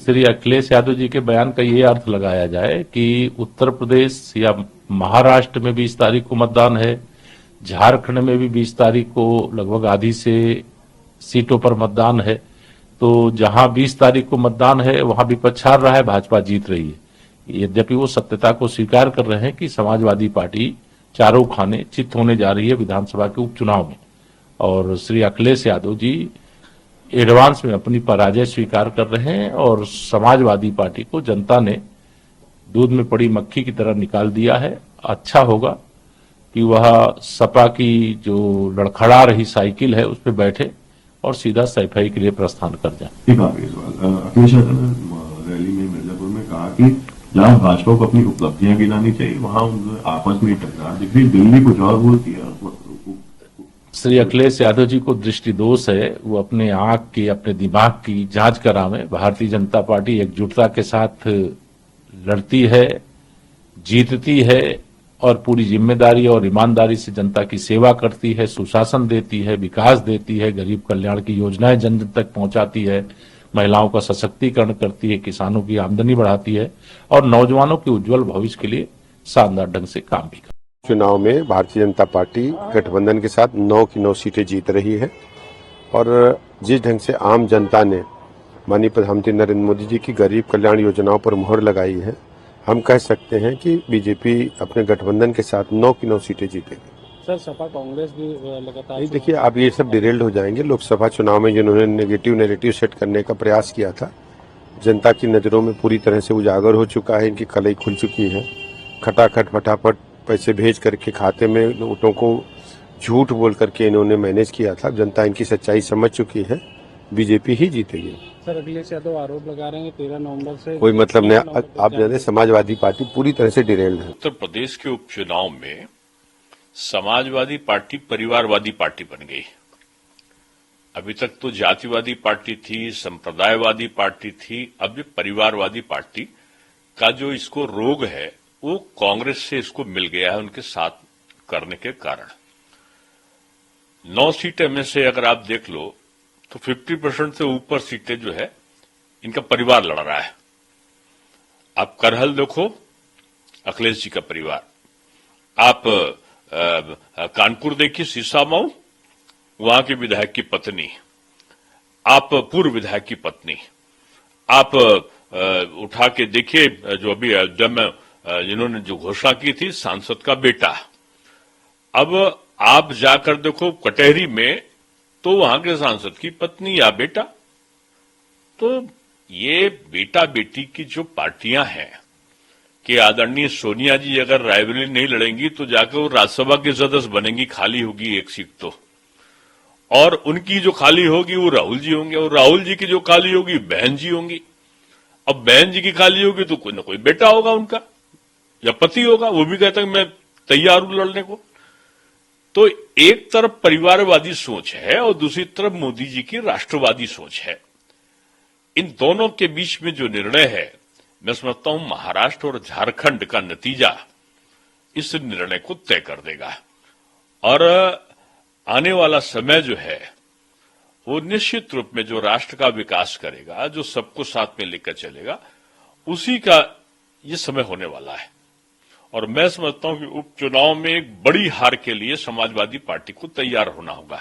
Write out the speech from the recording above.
श्री अखिलेश यादव जी के बयान का ये अर्थ लगाया जाए कि उत्तर प्रदेश या महाराष्ट्र में 20 तारीख को मतदान है, झारखंड में भी 20 तारीख को लगभग आधी से सीटों पर मतदान है। तो जहां 20 तारीख को मतदान है वहां विपक्ष हार रहा है, भाजपा जीत रही है। यद्यपि वो सत्यता को स्वीकार कर रहे हैं कि समाजवादी पार्टी चारों खाने चित होने जा रही है विधानसभा के उपचुनाव में, और श्री अखिलेश यादव जी एडवांस में अपनी पराजय स्वीकार कर रहे हैं और समाजवादी पार्टी को जनता ने दूध में पड़ी मक्खी की तरह निकाल दिया है। अच्छा होगा कि वह सपा की जो लड़खड़ा रही साइकिल है उस पर बैठे और सीधा सफाई के लिए प्रस्थान कर जाए। अखिलेश यादव ने रैली में मिर्जापुर में कहा कि जहां भाजपा को अपनी उपलब्धियां गिनानी चाहिए वहां आपस में टकरार दिख रही, दिल्ली कुछ और बोलती है। श्री अखिलेश यादव जी को दृष्टि दोष है, वो अपने आंख की अपने दिमाग की जांच करावें। भारतीय जनता पार्टी एकजुटता के साथ लड़ती है, जीतती है और पूरी जिम्मेदारी और ईमानदारी से जनता की सेवा करती है, सुशासन देती है, विकास देती है, गरीब कल्याण की योजनाएं जन जन तक पहुंचाती है, महिलाओं का सशक्तिकरण करती है, किसानों की आमदनी बढ़ाती है और नौजवानों के उज्जवल भविष्य के लिए शानदार ढंग से काम भी करती है। चुनाव में भारतीय जनता पार्टी गठबंधन के साथ 9 की 9 सीटें जीत रही है और जिस ढंग से आम जनता ने माननीय प्रधानमंत्री नरेंद्र मोदी जी की गरीब कल्याण योजनाओं पर मुहर लगाई है, हम कह सकते हैं कि बीजेपी अपने गठबंधन के साथ 9 की 9 सीटें जीतेगी। सर, सपा कांग्रेस भी लगातार देखिए, अब ये सब डिरेल्ड हो जाएंगे। लोकसभा चुनाव में जिन्होंने नेगेटिव नैरेटिव सेट करने का प्रयास किया था, जनता की नजरों में पूरी तरह से उजागर हो चुका है, इनकी कलई खुल चुकी है। खटाखट फटाफट पैसे भेज करके खाते में नोटों को झूठ बोल करके इन्होंने मैनेज किया था। जनता इनकी सच्चाई समझ चुकी है, बीजेपी ही जीतेगी। सर, अखिलेश यादव आरोप लगा रहे हैं 13 नवंबर से कोई मतलब नहीं। आप जाने समाजवादी पार्टी पूरी तरह से डिरेल्ड है। उत्तर प्रदेश के उपचुनाव में समाजवादी पार्टी परिवारवादी पार्टी बन गई। अभी तक तो जातिवादी पार्टी थी, संप्रदायवादी पार्टी थी, अब ये परिवारवादी पार्टी का जो इसको रोग है वो कांग्रेस से इसको मिल गया है उनके साथ करने के कारण। 9 सीटें में से अगर आप देख लो तो 50% से ऊपर सीटें जो है इनका परिवार लड़ रहा है। आप करहल देखो, अखिलेश जी का परिवार। आप कानपुर देखिए, सीसामऊ, वहां के विधायक की पत्नी, आप पूर्व विधायक की पत्नी, आप उठा के देखिए जो अभी अयोध्या में जिन्होंने जो घोषणा की थी, सांसद का बेटा। अब आप जाकर देखो कटहरी में तो वहां के सांसद की पत्नी या बेटा। तो ये बेटा बेटी की जो पार्टियां हैं कि आदरणीय सोनिया जी अगर रायबरेली नहीं लड़ेंगी तो जाकर वो राज्यसभा के सदस्य बनेंगी, खाली होगी एक सीट तो, और उनकी जो खाली होगी वो राहुल जी होंगे, और राहुल जी की जो खाली होगी बहन जी होंगी। अब बहन जी की खाली होगी तो कोई ना कोई बेटा होगा उनका या पति होगा, वो भी कहता है मैं तैयार हूं लड़ने को। तो एक तरफ परिवारवादी सोच है और दूसरी तरफ मोदी जी की राष्ट्रवादी सोच है। इन दोनों के बीच में जो निर्णय है, मैं समझता हूं महाराष्ट्र और झारखंड का नतीजा इस निर्णय को तय कर देगा और आने वाला समय जो है वो निश्चित रूप में जो राष्ट्र का विकास करेगा, जो सबको साथ में लेकर चलेगा, उसी का ये समय होने वाला है। और मैं समझता हूं कि उपचुनाव में एक बड़ी हार के लिए समाजवादी पार्टी को तैयार होना होगा।